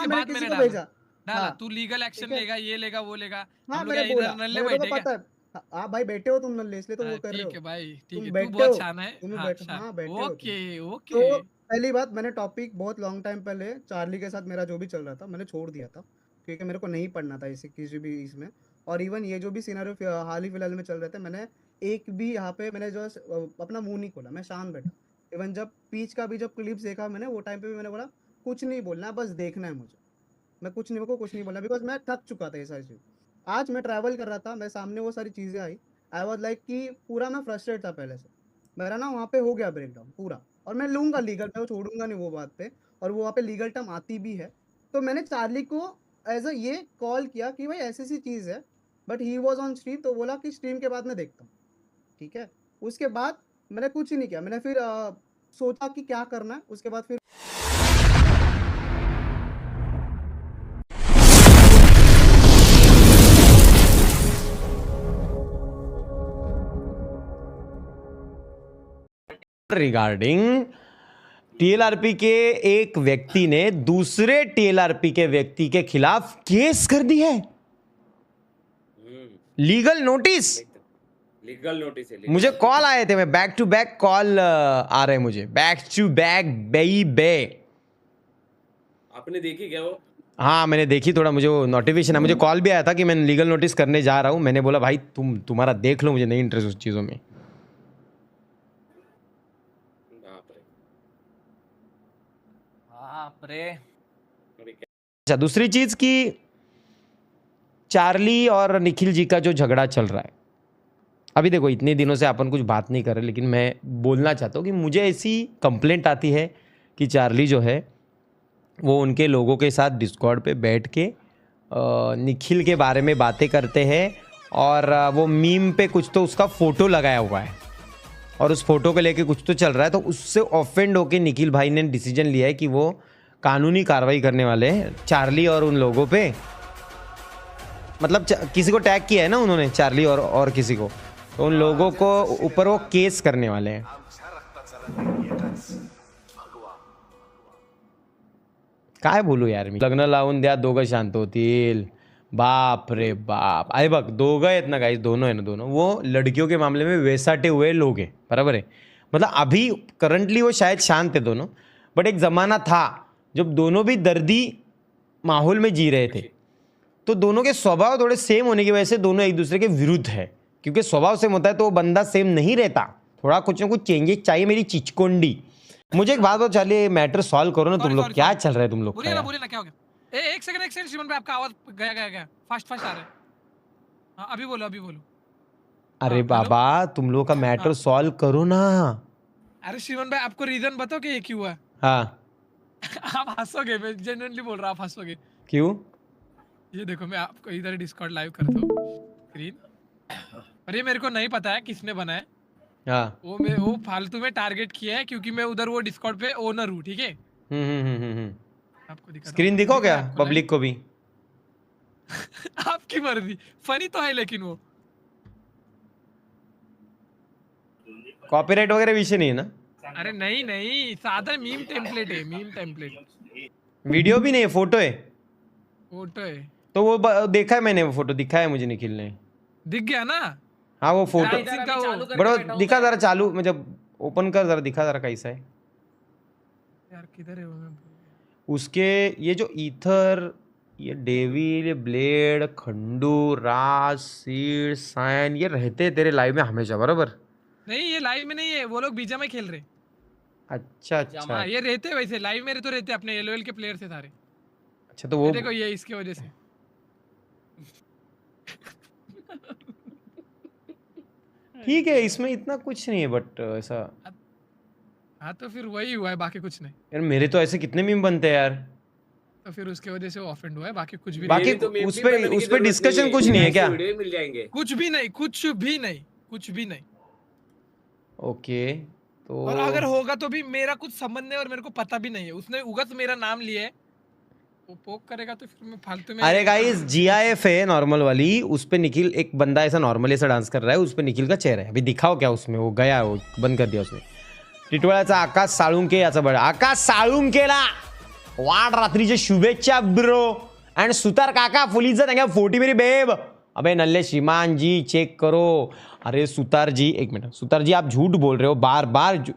मैंने बात किसी मैंने को डाला भेजा। डाला हाँ तू लीगल एक्शन ठीक है, लेगा, ये लेगा, वो लेगा। हाँ हम लोग मैंने यहाँ बोला, इधर नल्ले मेरे को बैठे क्या? पता है। आप भाई बैठे हो, तुम नल्ले, इसलिए तो वो हाँ कर रहे ठीक हो। है भाई, ठीक है, तुम तू बैठे बहुत हो, शान है। तुम हाँ बैठे, शान। हाँ बैठे हो तुम। Okay okay. तो पहली बात, मैंने टॉपिक बहुत लॉन्ग टाइम पहले चार्ली के साथ मेरा जो भी चल रहा था मैंने छोड़ दिया था, क्योंकि मेरे को नहीं पढ़ना था इसे किसी भी इसमें। और इवन ये जो भी सिनेरियो हाल ही फिलहाल में चल रहे थे, मैंने एक भी यहाँ पे मैंने जो अपना मुंह नहीं खोला, मैं शांत बैठा। इवन जब पीच का भी जब क्लिप्स देखा मैंने, वो टाइम पे भी मैंने बोला कुछ नहीं बोलना है, बस देखना है मुझे। मैं कुछ नहीं, मेरे को कुछ नहीं बोलना, बिकॉज मैं थक चुका था ये सारी चीज। आज मैं ट्रैवल कर रहा था, मेरे सामने वो सारी चीजें आई। आई वॉज लाइक कि पूरा मैं फ्रस्ट्रेट था पहले से। मेरा ना वहाँ पे हो गया ब्रेकडाउन पूरा। और मैं लूंगा लीगल, मैं वो छोड़ूंगा नहीं वो बात पे। और वो वहाँ पे लीगल टर्म आती भी है। तो मैंने चार्ली को एज अ ये कॉल किया कि भाई ऐसी सी चीज है। But he was on stream, तो बोला कि स्ट्रीम के बाद मैं देखता हूँ। ठीक है। उसके बाद मैंने कुछ ही नहीं किया, मैंने फिर सोचा कि क्या करना है। उसके बाद फिर रिगार्डिंग टीएलआरपी के एक व्यक्ति ने दूसरे टीएलआरपी के व्यक्ति के खिलाफ केस कर दी है। लीगल नोटिस, लीगल नोटिस है। मुझे कॉल आए थे, मैं बैक टू बैक कॉल आ रहे हैं मुझे, बैक टू बैक बे। आपने देखी क्या वो? हाँ मैंने देखी, थोड़ा मुझे वो नोटिफिकेशन है, मुझे कॉल भी आया था कि मैं लीगल नोटिस करने जा रहा हूँ। मैंने बोला भाई तुम्हारा देख लो, मुझे नहीं इंटरेस्ट उस चीज़ों में। अच्छा, दूसरी चीज कि चार्ली और निखिल जी का जो झगड़ा चल रहा है, अभी देखो इतने दिनों से अपन कुछ बात नहीं कर रहे, लेकिन मैं बोलना चाहता हूँ कि मुझे ऐसी कंप्लेंट आती है कि चार्ली जो है वो उनके लोगों के साथ डिस्कॉर्ड पे बैठ के निखिल के बारे में बातें करते हैं। और वो मीम पे कुछ तो उसका फ़ोटो लगाया हुआ है और उस फोटो को लेके कुछ तो चल रहा है। तो उससे ऑफेंड होके निखिल भाई ने डिसीजन लिया है कि वो कानूनी कार्रवाई करने वाले हैं चार्ली और उन लोगों पे। मतलब किसी को टैग किया है ना उन्होंने, चार्ली और किसी को, तो उन लोगों को ऊपर वो केस करने वाले हैं। काय बोलू यार मी, लग्न लावून द्या दोघं शांत होतील। बाप रे बाप, अरे बघ दोघं आहेत ना गाइस, दोनों है ना, दोनों वो लड़कियों के मामले में वैसाटे हुए लोग हैं, बराबर है। मतलब अभी करंटली वो शायद शांत है दोनों, बट एक ज़माना था जब दोनों भी दर्दी माहौल में जी रहे थे। तो दोनों के स्वभाव थोड़े सेम होने की वजह से दोनों एक दूसरे के विरुद्ध है, क्योंकि स्वभाव सेम होता है तो वो बंदा सेम नहीं रहता, थोड़ा कुछ ना कुछ चेंजेस चाहिए। मेरी चिचकोंडी, मुझे एक बात बताओ चार्ली, मैटर सॉल्व करो ना तुम लोग, क्या चल रहा है तुम लोग का? बोलिए ना क्या हो गया? एक सेकंड श्रीमन भाई, आपका आवाज गया फास्ट आ रहा है। हाँ अभी बोलो अभी बोलो। अरे बाबा तुम लोग का मैटर सॉल्व करो ना। अरे श्रीमन भाई आपको रीजन बताओ कि ये क्यों हुआ? हाँ आप हंसोगे, मैं जेन्युइनली बोल रहा हूँ, आप हंसोगे। क्यों? ये देखो मैं आपको इधर डिस्कॉर्ड लाइव करता हूँ स्क्रीन, और ये मेरे को नहीं पता है किसने बनाया। हाँ वो फालतू में टारगेट किया है क्योंकि मैं उधर वो डिस्कॉर्ड पे ओनर हूँ, ठीक है। आपको दिखा स्क्रीन दिखो क्या पब्लिक को भी? आपकी मर्जी, फनी तो है लेकिन वो कॉपीराइट वगैरह विषय नहीं है ना? अरे नहीं सादा मीम टेम्पलेट है, मीम टेम्पलेट। वीडियो भी नहीं है, फोटो है। फोटो है तो वो देखा है मैंने, वो फोटो दिखा है मुझे निखिल ने। दिख गया ना? हाँ वो फोटो बड़ो दिखा, जरा चालू मतलब ओपन कर जरा, दिखा जरा कैसा है यार, किधर है वो? उसके ये जो ईथर, ये डेविल, ये ब्लेड, खंडू, राज, सीड, साइन, ये रहते हैं तेरे लाइव में हमेशा, बराबर? नहीं ये लाइव में नहीं है, वो लोग बीजा में खेल रहे। अच्छा अच्छा, ये रहते वैसे लाइव में तो रहते, अपने एलओएल के प्लेयर थे सारे। अच्छा तो वो देखो ये इसकी वजह से ठीक है, इसमें इतना कुछ नहीं है, बट ऐसा। हाँ तो फिर वही हुआ है, बाकी कुछ नहीं यार मेरे तो ऐसे कितने मीम बनते हैं यार, तो फिर उसके वजह से वो ऑफेंड हुआ है, बाकी कुछ भी बाकी नहीं। उस पे डिस्कशन कुछ नहीं है क्या? मिल जाएंगे, कुछ भी नहीं। ओके तो और अगर होगा तो भी मेरा कुछ संबंध नहीं और मेरे को पता भी नहीं है। उसने उगत मेरा नाम लिया है, वो पोक करेगा तो फिर मैं फालतू में। अरे गाइस जीआईएफ है नॉर्मल वाली, उस पे निखिल, एक बंदा ऐसा नॉर्मली ऐसा डांस कर रहा है, उस पे निखिल का चेहरा है। अभी दिखाओ क्या उसमें, वो गया, वो बंद कर दिया उसने। टिटवाळ्याचा आकाश साळुंके याचा बडा, आकाश साळुंकेला वाढ रात्रीचे शुभेच्छा ब्रो एंड सुतार काका फुल इज्जत है 40 मेरी बेब. अबे नल्ले श्रीमान जी चेक करो. अरे सुतार जी एक मिनट. सुतार जी आप झूठ बोल रहे हो बार बार.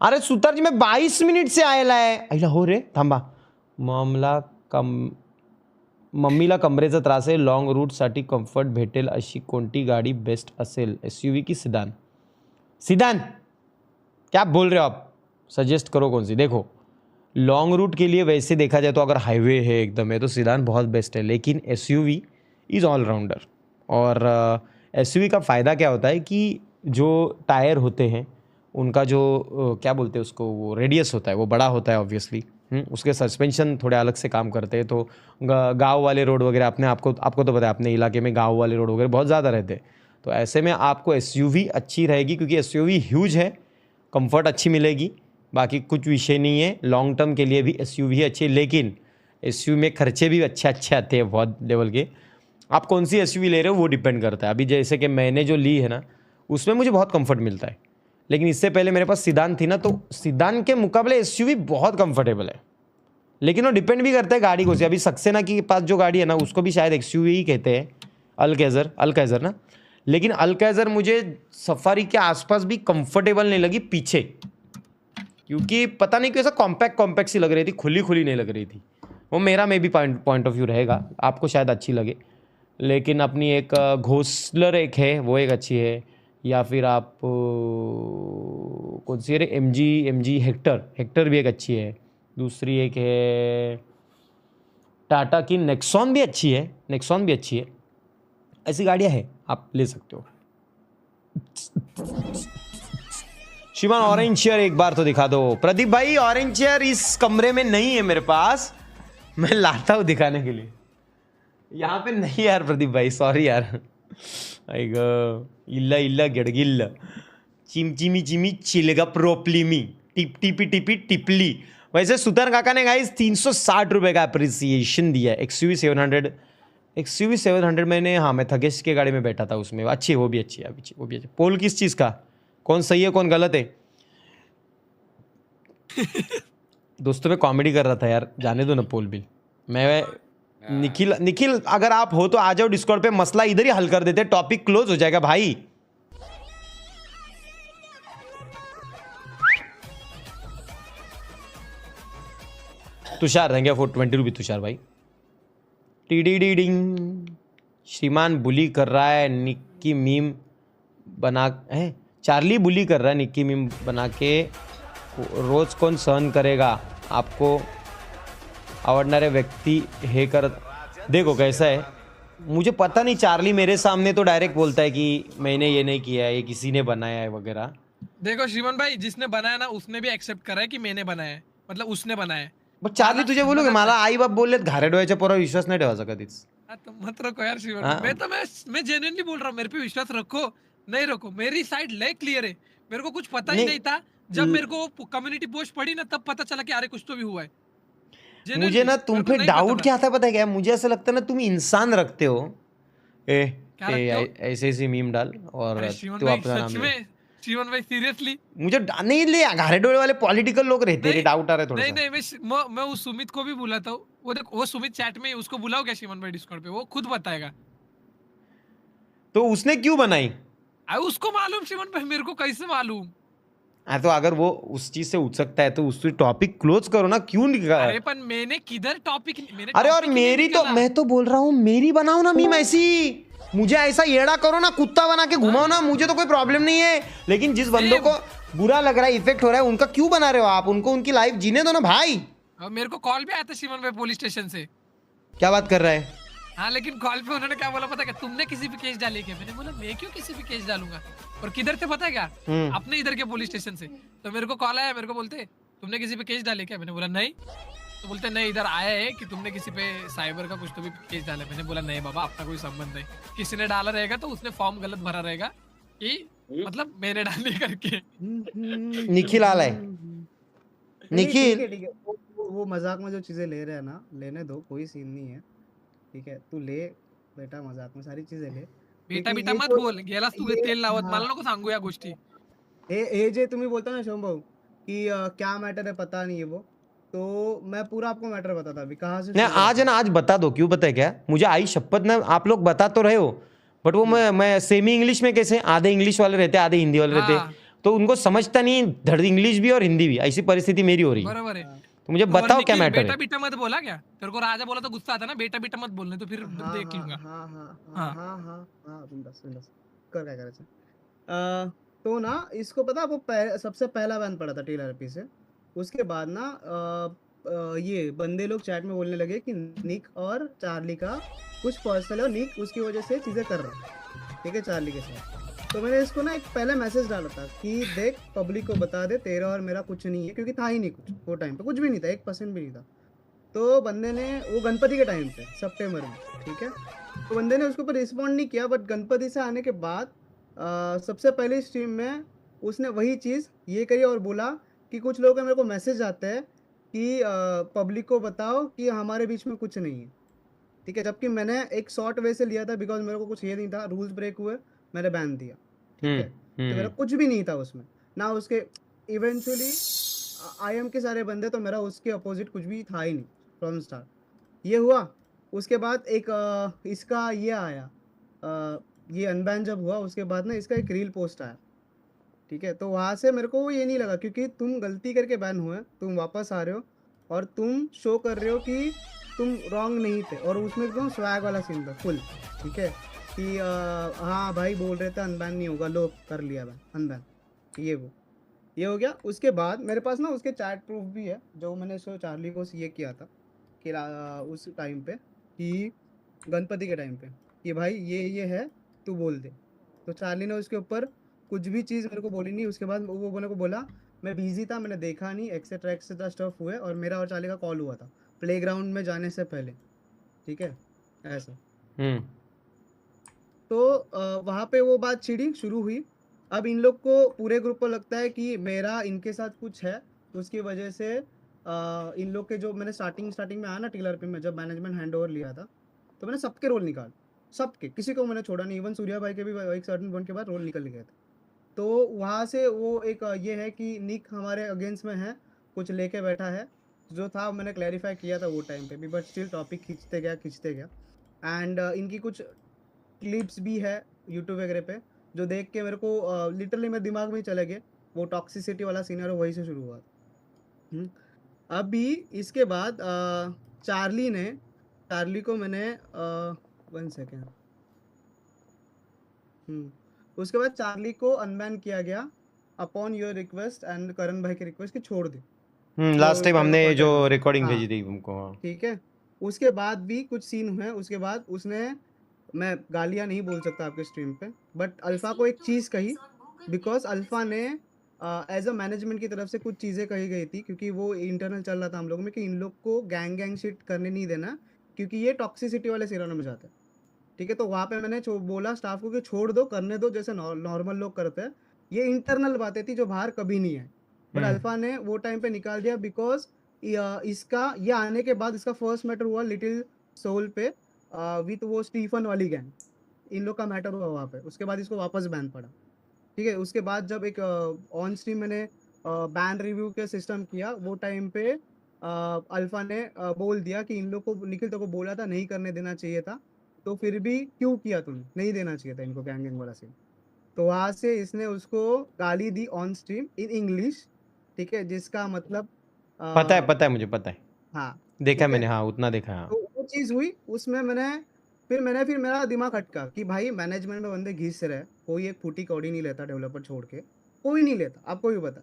अरे सुतार जी मैं 22 मिनिट से आयला आहे. आईला हो रे थांबा. मम्मीला कमरेचा त्रास आहे. लॉंग रूटसाठी कम्फर्ट भेटेल अशी कोणती गाडी बेस्ट असेल, SUV की सिदान? सिदान क्या बोल रहे हो आप? सजेस्ट करो कौन सी. देखो लॉन्ग रूट के लिए वैसे देखा जाए तो अगर हाईवे है एकदम है तो सिदान बहुत बेस्ट है, लेकिन SUV इज़ ऑलराउंडर. और SUV का फ़ायदा क्या होता है कि जो टायर होते हैं उनका जो क्या बोलते हैं उसको, वो रेडियस होता है वो बड़ा होता है ऑब्वियसली. उसके सस्पेंशन थोड़े अलग से काम करते हैं. तो गांव वाले रोड वगैरह आपको तो पता है अपने इलाके में गांव वाले रोड वगैरह बहुत ज़्यादा रहते हैं. तो ऐसे में आपको SUV अच्छी रहेगी क्योंकि SUV ह्यूज है, कंफर्ट अच्छी मिलेगी, बाकी कुछ विषय नहीं है. लॉन्ग टर्म के लिए भी SUV ही अच्छी है, लेकिन SUV में खर्चे भी अच्छे आते हैं बहुत लेवल के. आप कौन सी SUV ले रहे हो वो डिपेंड करता है. अभी जैसे कि मैंने जो ली है ना उसमें मुझे बहुत कंफर्ट मिलता है, लेकिन इससे पहले मेरे पास सिदान थी ना, तो सिदान के मुकाबले SUV बहुत कंफर्टेबल है. लेकिन वो डिपेंड भी करता है गाड़ी को से. अभी सक्सेना के पास जो गाड़ी है ना उसको भी शायद XUV ही कहते हैं, अल्काइजर ना. लेकिन अल्काइजर मुझे सफारी के आसपास भी कंफर्टेबल नहीं लगी पीछे, क्योंकि पता नहीं क्यों ऐसा कॉम्पैक्ट सी लग रही थी, खुली नहीं लग रही थी. वो मेरा में भी पॉइंट ऑफ व्यू रहेगा, आपको शायद अच्छी लगे. लेकिन अपनी एक घोसलर एक है वो एक अच्छी है, या फिर आप कौन सी है MG हेक्टर भी एक अच्छी है. दूसरी एक है टाटा की नेक्सॉन भी अच्छी है. ऐसी गाड़ियाँ हैं आप ले सकते हो. शिवान ऑरेंज चेयर एक बार तो दिखा दो. प्रदीप भाई ऑरेंज चेयर इस कमरे में नहीं है मेरे पास, मैं लाता हूँ दिखाने के लिए. यहाँ पे नहीं यार प्रदीप भाई, सॉरी यार. इल्ला गिड़गिल्ल चिमी चिलगा प्रोप्लीमी टिपी टिपली. वैसे सुतार काका ने गाइस 360 रुपये का अप्रिसिएशन दिया. XUV 700 मैंने, हाँ मैं थगेश के गाड़ी में बैठा था उसमें, अच्छी है वो भी अच्छी है. पोल किस चीज़ का, कौन सही है कौन गलत है? दोस्तों मैं कॉमेडी कर रहा था यार, जाने दो ना पोल बिल. मैं निखिल अगर आप हो तो आ जाओ डिस्कॉर्ड पे, मसला इधर ही हल कर देते, टॉपिक क्लोज हो जाएगा भाई. तुषार रहेंगे 420 रुपये. तुषार भाई टीडी श्रीमान बुली कर रहा है निक्की मीम बना है. चार्ली बुली कर रहा है निक्की मीम बना के, रोज कौन सहन करेगा. आपको आवडणारे व्यक्ति हे कर. देखो कैसा है, मुझे पता नहीं. चार्ली मेरे सामने तो डायरेक्ट बोलता है कि मैंने ये नहीं किया है, ये किसी ने बनाया है वगैरह. देखो श्रीमान भाई, जिसने बनाया ना उसने भी एक्सेप्ट करा है की मैंने बनाया है, मतलब उसने बनाया है. बट चार्ली तुझे बोलू की मला आई बाप बोललेत घारे डोळ्याच्या पोरावर विश्वास नाही ठेवायचा कधीच. तो मत रखो यार श्रीमान. मैं जेन्युइनली बोल रहा हूँ, मेरे पे विश्वास रखो नहीं रखो, मेरी साइड ले क्लियर है. मेरे को कुछ पता ही नहीं था, जब मेरे को कम्युनिटी पोस्ट पड़ी ना तब पता चला कि अरे कुछ तो भी हुआ है. मुझे ना तुम पे डाउट क्या आता है पता है क्या, मुझे ऐसा लगता है ना तुम इंसान रखते हो. ऐसे मीम डाल और तू अपना नाम ले. श्रीमान भाई सीरियसली मुझे नहीं ले, घारे डोळे वाले पॉलिटिकल लोग रहते हैं, डाउट आ रहा है थोड़ा. नहीं मैं उस सुमित को भी बुलाता हूँ. वो सुमित चैट में, उसको बुलाओ क्या श्रीमान भाई डिस्कॉर्ड पे, वो खुद बताएगा. तो उसने क्यों बनाई? उसको मालूम श्रीमान भाई, मेरे को कैसे मालूम? तो अगर वो उस चीज से उठ सकता है तो उससे टॉपिक क्लोज करो ना, क्यों निकाला? अरे पर मैंने किधर टॉपिक, अरे और मेरी तो, मैं तो बोल रहा हूँ मेरी बनाओ ना मीम ऐसी, मुझे ऐसा येड़ा करो ना, कुत्ता बना के घुमाओ ना, मुझे तो कोई प्रॉब्लम नहीं है. लेकिन जिस बंदों को बुरा लग रहा है, इफेक्ट हो रहा है, उनका क्यों बना रहे हो आप? उनको उनकी लाइफ जीने दो ना भाई. मेरे को कॉल भी आया था श्रीमान भाई पुलिस स्टेशन से. क्या बात कर रहा है? हाँ लेकिन कॉल पे उन्होंने क्या बोला पता है, तुमने किसी पे केस डाले क्या? मैंने बोला मैं क्यों किसी पे केस डालूंगा, और किधर से पता है क्या, अपने इधर के पुलिस स्टेशन से. तो मेरे को कॉल आया, मेरे को बोलते तुमने किसी पे केस डाले क्या? मैंने बोला नहीं. तो बोलते नहीं, इधर आया है कि तुमने किसी पे साइबर का कुछ तो भी केस डाला. मैंने बोला नहीं बाबा, अपना कोई संबंध नहीं. किसी ने डाला रहेगा तो उसने फॉर्म गलत भरा रहेगा कि मतलब मैंने डाली करके. निखिल आला है. निखिल ठीक है. वो मजाक में जो चीजें ले रहे हैं ना, लेने दो, कोई सीन नहीं है. ठीक है, तू ले बेटा, मजाक में सारी चीजें ले. बेटा मत बोल, गेलास तू तेल लावत, मला नको सांगू या गोष्टी. हे जे तुम्ही बोलता ना शंभू की क्या मॅटर है पता नहीं है वो, तो मैं पूरा आपको मैटर बताता अभी कहाँ से नहीं शुरू हुआ आज है ना, आज बता दो, क्यों पता है क्या, मुझे आई शपथ ना, आप लोग बता तो रहे हो बट वो मैं सेमी इंग्लिश में कैसे, आधे इंग्लिश वाले रहते आधे हिंदी वाले रहते, हाँ तो उनको समझता नहीं धड़ इंग्लिश भी और हिंदी भी, ऐसी परिस्थिति मेरी हो रही है। बरोबर है। हाँ तो मुझे और बताओ क्या निखिल मैटर बेटा है। बेटा मत बोला क्या, तेरे को राजा बोला तो गुस्सा आता ना, बेटा बेटा मत बोलने तो फिर हाँ देख हाँ लूंगा। हाँ हाँ हाँ हाँ हाँ हाँ हाँ बिंदास बिंदास कर क्या करे तो ना इसको पता वो सबसे पहला बैन पड़ा था टीआरपी से। उसके बाद ना ये बंदे लोग चैट में बोलने लगे कि निक और चार्ली का कुछ पर्सनल है और निक उसकी वजह से चीजें कर रहा है, ठीक है, चार्ली के साथ। तो मैंने इसको ना एक पहले मैसेज डाला था कि देख पब्लिक को बता दे तेरा और मेरा कुछ नहीं है, क्योंकि था ही नहीं कुछ, वो टाइम पे कुछ भी नहीं था, 1% भी नहीं था। तो बंदे ने वो गणपति के टाइम पे सितंबर में, ठीक है, तो बंदे ने उसके ऊपर रिस्पॉन्ड नहीं किया, बट गणपति से आने के बाद सबसे पहले स्ट्रीम में उसने वही चीज़ ये करी और बोला कि कुछ लोगों के मेरे को मैसेज आते हैं कि पब्लिक को बताओ कि हमारे बीच में कुछ नहीं है, ठीक है, जबकि मैंने एक शॉर्ट वे से लिया था बिकॉज मेरे को कुछ ये नहीं था, रूल्स ब्रेक हुए, मैंने बैन दिया, ठीक है, तो मेरा कुछ भी नहीं था उसमें ना, उसके इवेंचुअली IM के सारे बंदे, तो मेरा उसके अपोजिट कुछ भी था ही नहीं फ्रॉम स्टार्ट। ये हुआ, उसके बाद एक इसका ये आया, ये अनबैन जब हुआ उसके बाद ना इसका एक रील पोस्ट आया, ठीक है, तो वहाँ से मेरे को ये नहीं लगा, क्योंकि तुम गलती करके बैन हुए, तुम वापस आ रहे हो और तुम शो कर रहे हो कि तुम रॉन्ग नहीं थे, और उसमें एकदम स्वैग वाला सीन था फुल, ठीक है, कि हाँ भाई बोल रहे थे अनबैन नहीं होगा, लो कर लिया बैन अनबैन, ये हो गया। उसके बाद मेरे पास ना उसके चैट प्रूफ भी है, जो मैंने सो चार्ली को ये किया था कि उस टाइम पे कि गणपति के टाइम पे कि भाई ये है तू बोल दे, तो चार्ली ने उसके ऊपर कुछ भी चीज़ मेरे को बोली नहीं। उसके बाद वो मेरे को बोला मैं बिजी था, मैंने देखा नहीं, एक्सेट्रा स्टफ हुए, और मेरा और चार्ली का कॉल हुआ था प्लेग्राउंड में जाने से पहले, ठीक है, ऐसा। तो वहाँ पे वो बात छिड़ी शुरू हुई। अब इन लोग को पूरे ग्रुप को लगता है कि मेरा इनके साथ कुछ है, तो उसकी वजह से इन लोग के जो मैंने स्टार्टिंग में आया ना टीआरपी में, जब मैनेजमेंट हैंड ओवर लिया था, तो मैंने सबके रोल निकाल, सबके, किसी को मैंने छोड़ा नहीं, इवन सूर्या भाई के भी एक सर्टेन पॉइंट के बाद रोल निकल गए थे। तो वहाँ से वो एक ये है कि निक हमारे अगेंस्ट में है, कुछ लेके बैठा है, जो था मैंने क्लैरिफाई किया था वो टाइम पे भी, बट स्टिल टॉपिक खींचते गया। एंड इनकी कुछ क्लिप्स भी है यूट्यूब वगैरह पे, जो देख के मेरे को लिटरली मेरे दिमाग में ही चले गए, वो टॉक्सिसिटी वाला सीनियर वही से शुरू हुआ। अभी इसके बाद चार्ली को मैंने 1 सेकेंड, उसके बाद चार्ली को अनबैन किया गया अपॉन योर रिक्वेस्ट एंड करण भाई की रिक्वेस्ट कि छोड़ दे। लास्ट टाइम हमने जो रिकॉर्डिंग हाँ, भेजी थी तुमको, हाँ ठीक है। उसके बाद भी कुछ सीन हुए, उसके बाद उसने, मैं गालियाँ नहीं बोल सकता आपके स्ट्रीम पे, बट अल्फा को एक चीज़ कही, बिकॉज अल्फा ने एज अ मैनेजमेंट की तरफ से कुछ चीज़ें कही गई थी, क्योंकि वो इंटरनल चल रहा था हम लोगों में कि इन लोग को गैंग शिट करने नहीं देना, क्योंकि ये टॉक्सिसिटी वाले सिरानों में जाते हैं, ठीक है। तो वहाँ पे मैंने बोला स्टाफ को कि छोड़ दो, करने दो, जैसे नॉर्मल लोग करते हैं, ये इंटरनल बातें थी जो बाहर कभी नहीं है, बट अल्फा ने वो टाइम पे निकाल दिया, बिकॉज इसका ये आने के बाद इसका फर्स्ट मैटर हुआ लिटिल सोल पे विथ वो स्टीफन वाली गैंग, इन लोग का मैटर हुआ वहाँ पे, उसके बाद इसको वापस बैन पड़ा, ठीक है। उसके बाद जब एक ऑन स्ट्रीम मैंने बैन रिव्यू के सिस्टम किया, वो टाइम पे अल्फा ने बोल दिया कि इन लोग को, निखिल तो को बोला था नहीं करने देना चाहिए था, तो फिर भी क्यों किया तुमने, नहीं देना चाहिए था इनको गैंगिंग वाला सीन। तो वहाँ से इसने उसको गाली दी ऑन स्ट्रीम इन इंग्लिश, ठीक है, जिसका मतलब पता है मुझे पता है, हाँ देखा ठीक है। मैंने, हाँ उतना देखा, हाँ। तो वो चीज़ हुई, उसमें फिर मेरा दिमाग हटका कि भाई मैनेजमेंट में बंदे घिस रहे, कोई एक फूटी कौड़ी नहीं लेता डेवलपर छोड़ के, कोई नहीं लेता, आपको भी पता,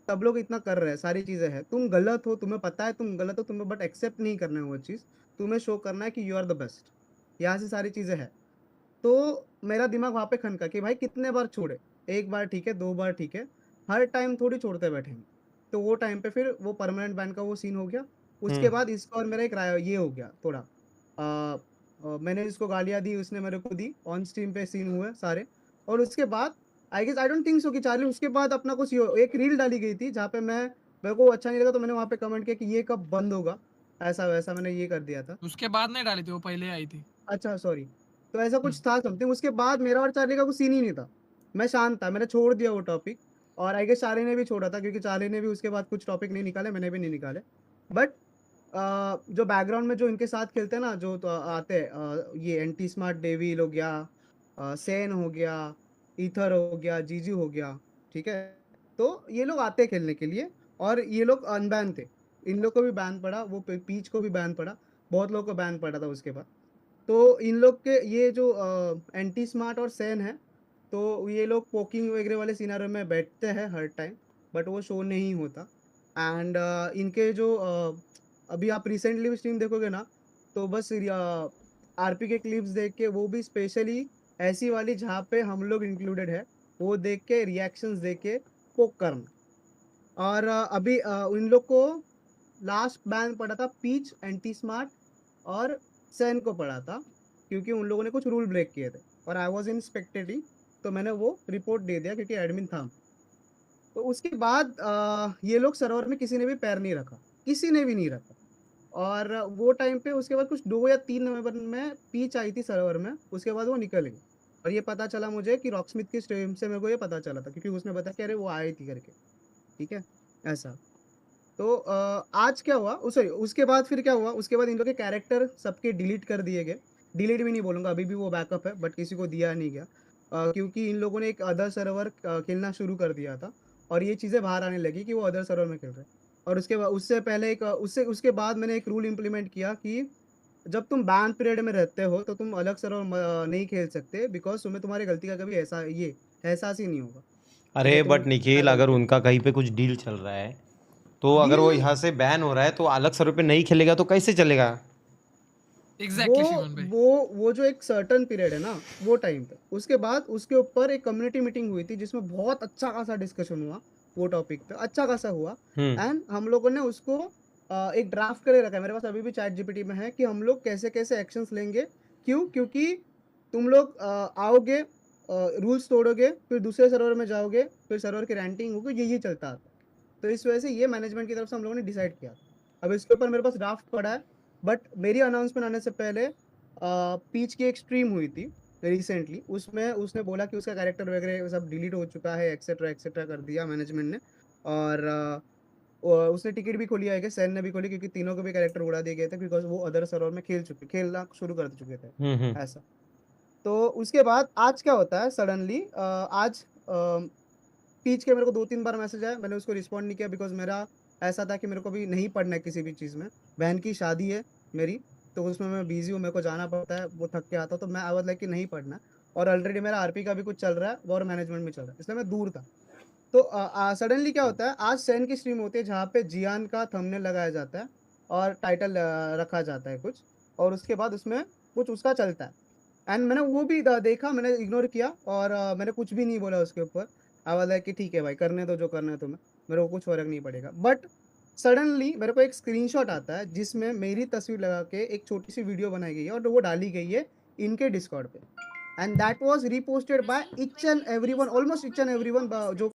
सब लोग इतना कर रहे हैं, सारी चीज़ें हैं, तुम गलत हो, तुम्हें पता है तुम गलत हो, तुम्हें बट एक्सेप्ट नहीं करना है वो चीज़, तुम्हें शो करना है कि यू आर द बेस्ट, यहाँ से सारी चीज़ें हैं। तो मेरा दिमाग वहाँ पे खनका कि भाई कितने बार छोड़े, एक बार ठीक है, 2 बार ठीक है, हर टाइम थोड़ी छोड़ते बैठेंगे। तो वो टाइम पे फिर वो परमानेंट बैन का वो सीन हो गया। उसके बाद इसका और मेरा एक ये हो गया थोड़ा, मैंने इसको गालियाँ दी, उसने मेरे को दी, ऑन स्ट्रीम पे सीन हुए सारे। और उसके बाद आई डोंट थिंक सो कि चार्ली, उसके बाद अपना कुछ एक रील डाली गई थी जहाँ पे मेरे को अच्छा नहीं लगा, तो मैंने वहाँ पे कमेंट किया कि ये कब बंद होगा, ऐसा वैसा मैंने ये कर दिया था। उसके बाद नहीं डाली थी, वो पहले आई थी। अच्छा सॉरी, तो ऐसा कुछ था समथिंग। उसके बाद मेरा और चार्ली का कुछ सीन ही नहीं था, मैं शांत था, मैंने छोड़ दिया वो टॉपिक, और आई गेस चार्ली ने भी छोड़ा था, क्योंकि चार्ली ने भी उसके बाद कुछ टॉपिक नहीं निकाले, मैंने भी नहीं निकाले। बट जो बैकग्राउंड में जो इनके साथ खेलते हैं ना, जो तो आते हैं, ये एंटी स्मार्ट डेविल हो गया, सेन हो गया, ईथर हो गया, जीजू हो गया, ठीक है। तो ये लोग आते हैं खेलने के लिए, और ये लोग अनबैन थे। इन लोग को भी बैन पड़ा, वो पीच को भी बैन पड़ा, बहुत लोगों को बैन पड़ा था उसके बाद। तो इन लोग के ये जो एंटी स्मार्ट और सेन है, तो ये लोग पोकिंग वगैरह वाले सिनारियो में बैठते हैं हर टाइम, बट वो शो नहीं होता। एंड इनके जो अभी आप रिसेंटली भी स्ट्रीम देखोगे ना, तो बस आरपी के क्लिप्स देख के, वो भी स्पेशली ऐसी वाली जहाँ पे हम लोग इंक्लूडेड है, वो देख के रिएक्शंस देख के पोक करना। और अभी इन लोग को लास्ट बैन पड़ा था पीच, एंटी स्मार्ट और सैन को पड़ा था, क्योंकि उन लोगों ने कुछ रूल ब्रेक किए थे, और आई वॉज इन स्पेक्टेटिंग, तो मैंने वो रिपोर्ट दे दिया क्योंकि एडमिन था। तो उसके बाद ये लोग सर्वर में किसी ने भी पैर नहीं रखा, किसी ने भी नहीं रखा। और वो टाइम पे उसके बाद कुछ 2 या 3 नवंबर में पीच आई थी सर्वर में, उसके बाद वो निकल गई। और ये पता चला मुझे कि रॉकस्मिथ की स्ट्रीम से मेरे को ये पता चला था, क्योंकि उसने बताया कि अरे वो आई थी करके, ठीक है, ऐसा। तो आज क्या हुआ, सॉरी, उसके बाद फिर क्या हुआ, उसके बाद इन लोग के कैरेक्टर सबके डिलीट कर दिए गए। डिलीट भी नहीं बोलूँगा, अभी भी वो बैकअप है, बट किसी को दिया नहीं गया, क्योंकि इन लोगों ने एक अदर सर्वर खेलना शुरू कर दिया था, और ये चीज़ें बाहर आने लगी कि वो अदर सर्वर में खेल रहे हैं। और उसके बाद उससे पहले उसके बाद मैंने एक रूल इम्प्लीमेंट किया कि जब तुम बैन पीरियड में रहते हो तो तुम अलग सर्वर नहीं खेल सकते, बिकॉज तुम्हें तुम्हारी गलती का कभी ऐसा ये एहसास ही नहीं होगा। ठीक अरे है, तुम बट निखिल, अगर उनका कहीं पे कुछ डील चल रहा है, तो अगर वो डील यहाँ से बैन हो रहा है तो अलग सर्वर पे नहीं खेलेगा तो कैसे चलेगा? एग्जैक्टली शिवम भाई। वो जो एक सर्टन पीरियड है ना, वो टाइम पे, उसके बाद उसके ऊपर एक कम्युनिटी मीटिंग हुई थी जिसमें बहुत अच्छा खासा डिस्कशन हुआ, वो टॉपिक पे अच्छा खासा हुआ। एंड हम लोगों ने उसको एक ड्राफ्ट करे रखा है, मेरे पास अभी भी चैट जीपीटी में है, कि हम लोग कैसे कैसे एक्शंस लेंगे। क्यों? क्योंकि तुम लोग आओगे, रूल्स तोड़ोगे, फिर दूसरे सर्वर में जाओगे, फिर सर्वर की रैंटिंग होगी, यही चलता आता है। तो इस वजह से ये मैनेजमेंट की तरफ से हम लोगों ने डिसाइड किया। अब इसके ऊपर मेरे पास ड्राफ्ट पड़ा है, बट मेरी अनाउंसमेंट आने से पहले पीच की एक स्ट्रीम हुई थी रिसेंटली, उसमें उसने बोला कि उसका कैरेक्टर वगैरह सब डिलीट हो चुका है, एक्सेट्रा एक्सेट्रा कर दिया मैनेजमेंट ने। और उसने टिकट भी खोली है, सैन ने भी खोली, क्योंकि तीनों को भी कैरेक्टर उड़ा दिए गए थे, बिकॉज वो अदर सर्वर में खेलना शुरू कर चुके थे, ऐसा। तो उसके बाद आज क्या होता है सडनली, आज पीच के मेरे को 2-3 बार मैसेज आया, मैंने उसको रिस्पॉन्ड नहीं किया, बिकॉज मेरा ऐसा था कि मेरे को भी नहीं पढ़ना है किसी भी चीज़ में। बहन की शादी है मेरी, तो उसमें मैं बिजी हूँ, मेरे को जाना पड़ता है, वो थक के आता, तो मैं आई वाज लाइक कि नहीं पढ़ना। और ऑलरेडी मेरा आरपी का भी कुछ चल रहा है, और मैनेजमेंट में चल रहा है, इसलिए मैं दूर था। तो सडनली क्या होता है, आज सैन की स्ट्रीम होती है जहाँ पे जियान का थंबनेल लगाया जाता है और टाइटल रखा जाता है कुछ, और उसके बाद उसमें कुछ उसका चलता है। एंड मैंने वो भी देखा, मैंने इग्नोर किया, और मैंने कुछ भी नहीं बोला उसके ऊपर। आई वाज लाइक कि ठीक है भाई, करने दो जो करना है तुम्हें, मेरे को कुछ फर्क नहीं पड़ेगा। बट सडनली मेरे को एक स्क्रीनशॉट आता है जिसमें मेरी तस्वीर लगा के एक छोटी सी वीडियो बनाई गई है, और वो डाली गई है इनके डिस्कॉर्ड पे। And that was reposted by each and everyone, almost each and everyone जो